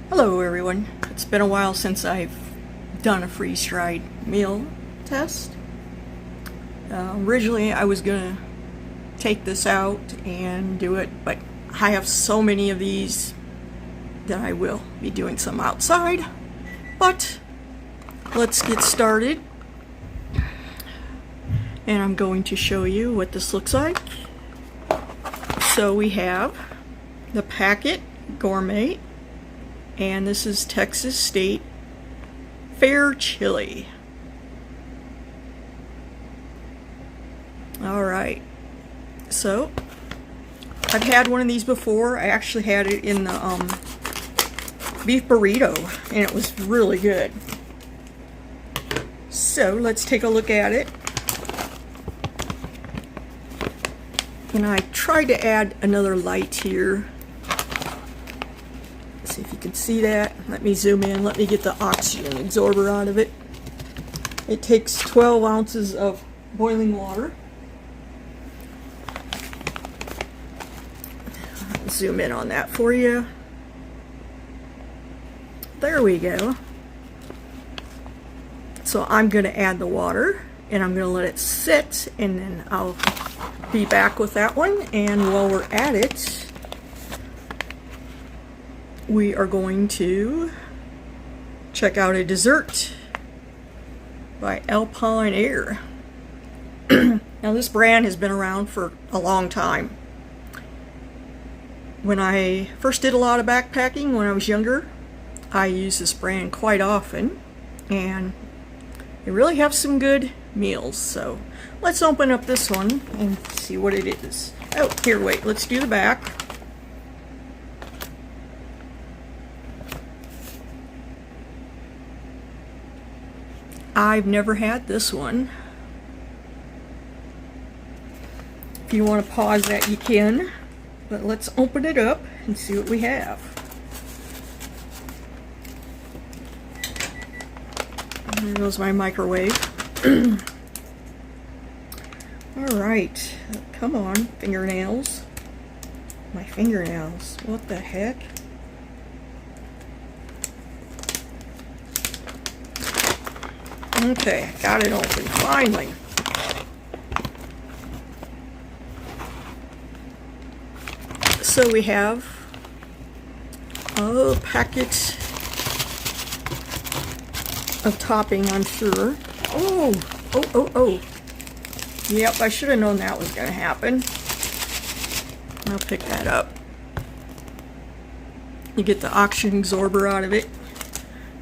Hello everyone. It's been a while since I've done a freeze-dried meal test. Originally I was gonna take this out and do it, but I have so many of these that I will be doing some outside. But let's get started. And I'm going to show you what this looks like. So we have the Packet Gourmet, and this is Texas State Fair Chili. Alright, so I've had one of these before. I actually had it in the beef burrito, and it was really good. So let's take a look at it. And I tried to add another light here. See if you can see that. Let me zoom in. Let me get the oxygen absorber out of it. It takes 12 ounces of boiling water. Zoom in on that for you. There we go. So I'm going to add the water, and I'm going to let it sit, and then I'll be back with that one. And while we're at it, we are going to check out a dessert by Alpine Air. Now this brand has been around for a long time. When I first did a lot of backpacking when I was younger, I used this brand quite often, and they really have some good meals. So let's open up this one and see what it is. Oh, here, wait, let's do the back. I've never had this one. If you want to pause that, you can. But let's open it up and see what we have. There goes my microwave. Alright, come on, fingernails. My fingernails, what the heck? Okay, got it open, finally. So we have a packet of topping, I'm sure. Oh. Yep, I should have known that was going to happen. I'll pick that up. You get the oxygen absorber out of it.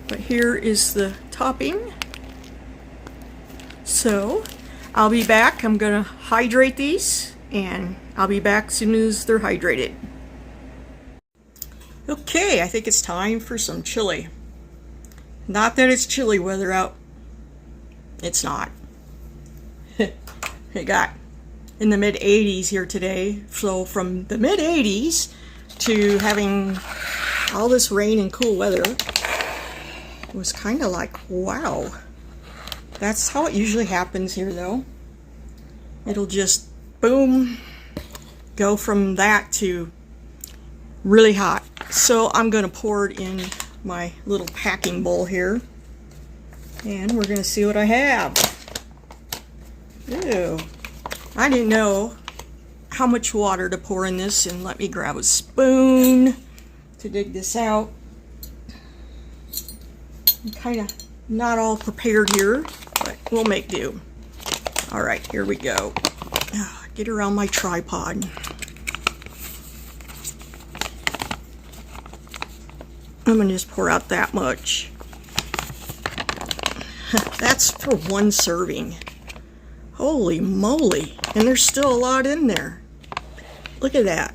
But here is the topping. So, I'll be back. I'm going to hydrate these, and I'll be back as soon as they're hydrated. Okay, I think it's time for some chili. Not that it's chilly weather out. It's not. It got in the mid-80s here today. So from the mid-80s to having all this rain and cool weather, it was kind of like, wow. That's how it usually happens here, though. It'll just, boom, go from that to really hot. So I'm going to pour it in my little packing bowl here, and we're going to see what I have. Ew. I didn't know how much water to pour in this, and let me grab a spoon to dig this out. I'm kind of not all prepared here, but we'll make do. Alright, here we go. Get around my tripod. I'm going to just pour out that much. That's for one serving. Holy moly. And there's still a lot in there. Look at that.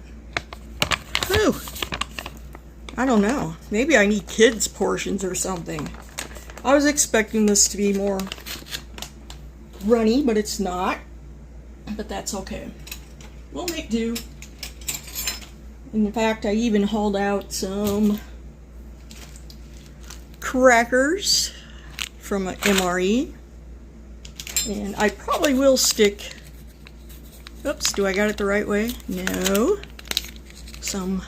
Whew. I don't know. Maybe I need kids' portions or something. I was expecting this to be more runny, but it's not. But that's okay. We'll make do. In fact, I even hauled out some crackers from an MRE, and I probably will stick, oops, do I got it the right way? No, some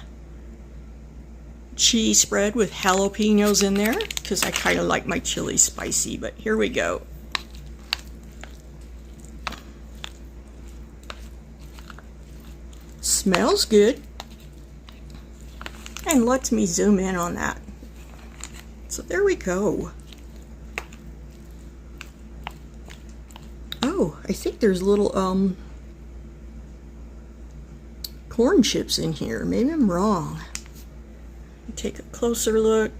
cheese spread with jalapenos in there because I kind of like my chili spicy, but here we go. Smells good. And lets me zoom in on that. So there we go. Oh, I think there's little corn chips in here. Maybe I'm wrong. Take a closer look.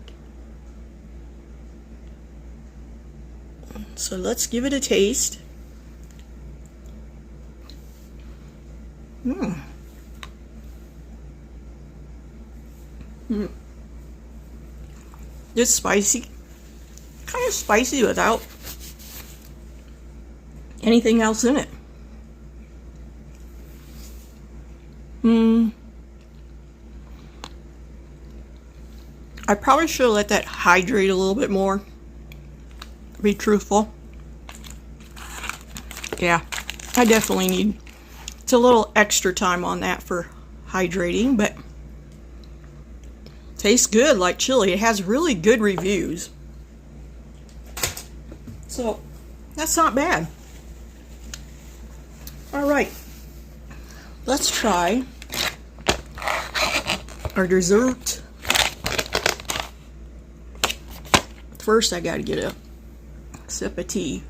So let's give it a taste. It's spicy. Kind of spicy without anything else in it. I probably should have let that hydrate a little bit more, to be truthful. Yeah, I definitely need, it's a little extra time on that for hydrating, but tastes good like chili. It has really good reviews. So, that's not bad. Alright, let's try our dessert. First, I gotta get a sip of tea.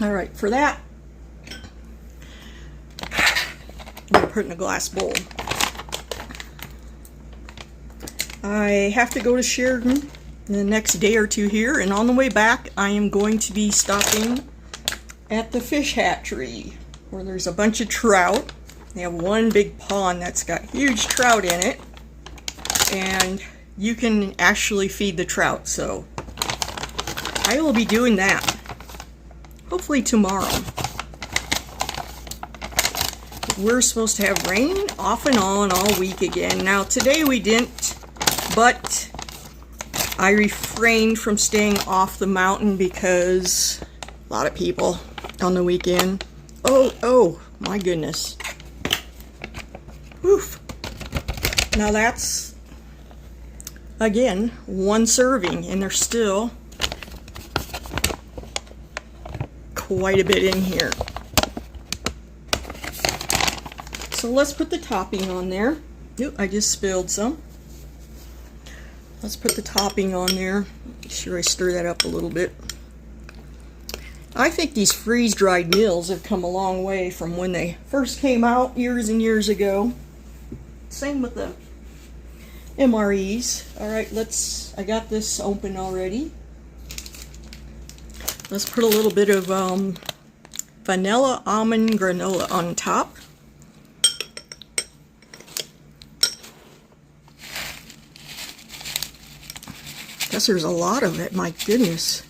Alright, for that, I'm gonna put it in a glass bowl. I have to go to Sheridan the next day or two here, and on the way back, I am going to be stopping at the fish hatchery, where there's a bunch of trout. They have one big pond that's got huge trout in it, and you can actually feed the trout, so I will be doing that. Hopefully tomorrow. We're supposed to have rain off and on all week again. Now today we didn't, but I refrained from staying off the mountain because a lot of people on the weekend. Oh my goodness. Oof. Now that's, again, one serving, and there's still quite a bit in here. So let's put the topping on there. Oop, I just spilled some. Let's put the topping on there. Make sure I stir that up a little bit. I think these freeze-dried meals have come a long way from when they first came out years and years ago. Same with the MREs. Alright, I got this open already. Let's put a little bit of vanilla almond granola on top. Guess there's a lot of it, my goodness.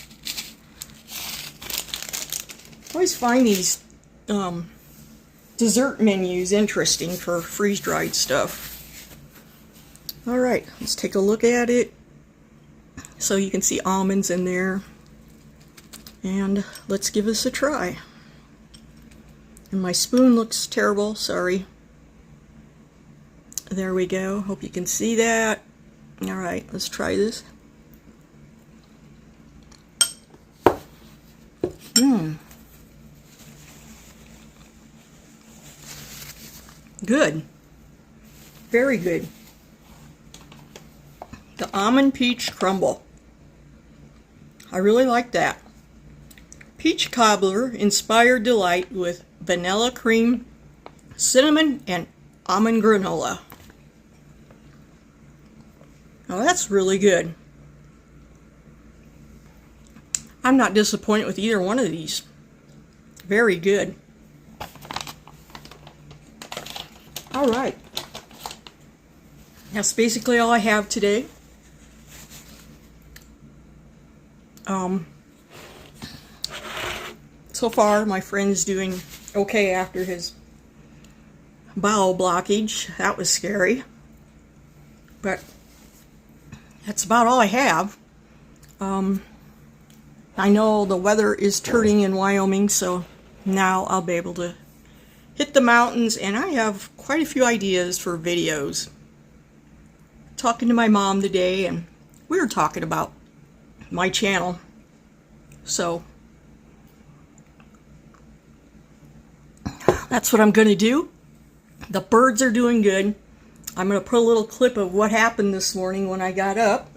I always find these dessert menus interesting for freeze-dried stuff. Alright, let's take a look at it. So you can see almonds in there. And let's give this a try. And my spoon looks terrible, sorry. There we go, hope you can see that. Alright, let's try this. Good. Very good. The almond peach crumble. I really like that. Peach cobbler inspired delight with vanilla cream, cinnamon, and almond granola. Now that's really good. I'm not disappointed with either one of these. Very good. Alright. That's basically all I have today. So far, my friend's doing okay after his bowel blockage. That was scary. But that's about all I have. I know the weather is turning in Wyoming, so now I'll be able to hit the mountains, and I have quite a few ideas for videos. talking to my mom today, and we were talking about my channel. So that's what I'm going to do. The birds are doing good. I'm going to put a little clip of what happened this morning when I got up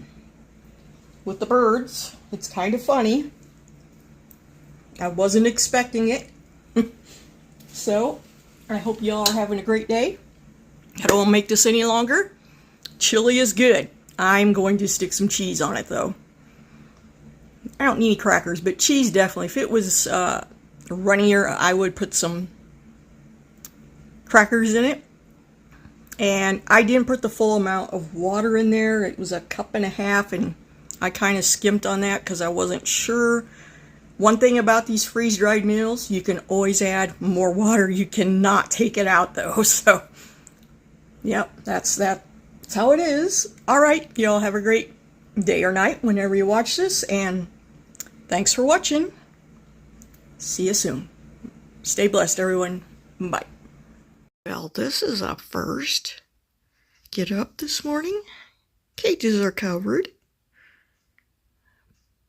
with the birds. It's kind of funny. I wasn't expecting it. So, I hope y'all are having a great day. I don't want to make this any longer. Chili is good. I'm going to stick some cheese on it, though. I don't need any crackers, but cheese definitely. If it was runnier, I would put some crackers in it. And I didn't put the full amount of water in there. It was 1.5 cups, and I kind of skimped on that because I wasn't sure. One thing about these freeze-dried meals, you can always add more water. You cannot take it out, though. So, yep, that's how it is. All right, y'all have a great day or night whenever you watch this, and thanks for watching. See you soon. Stay blessed, everyone. Bye. Well, this is a first. Get up this morning. Cages are covered.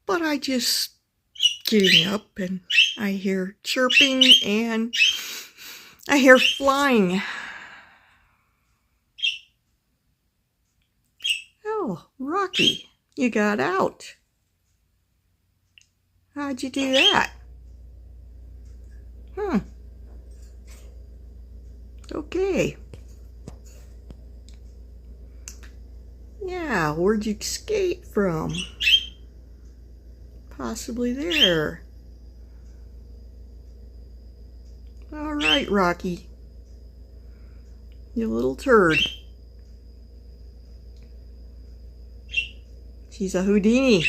But I just getting up and I hear chirping and I hear flying. Oh, Rocky, you got out. How'd you do that? Okay. Yeah, where'd you escape from? Possibly there. All right, Rocky. You little turd. She's a Houdini.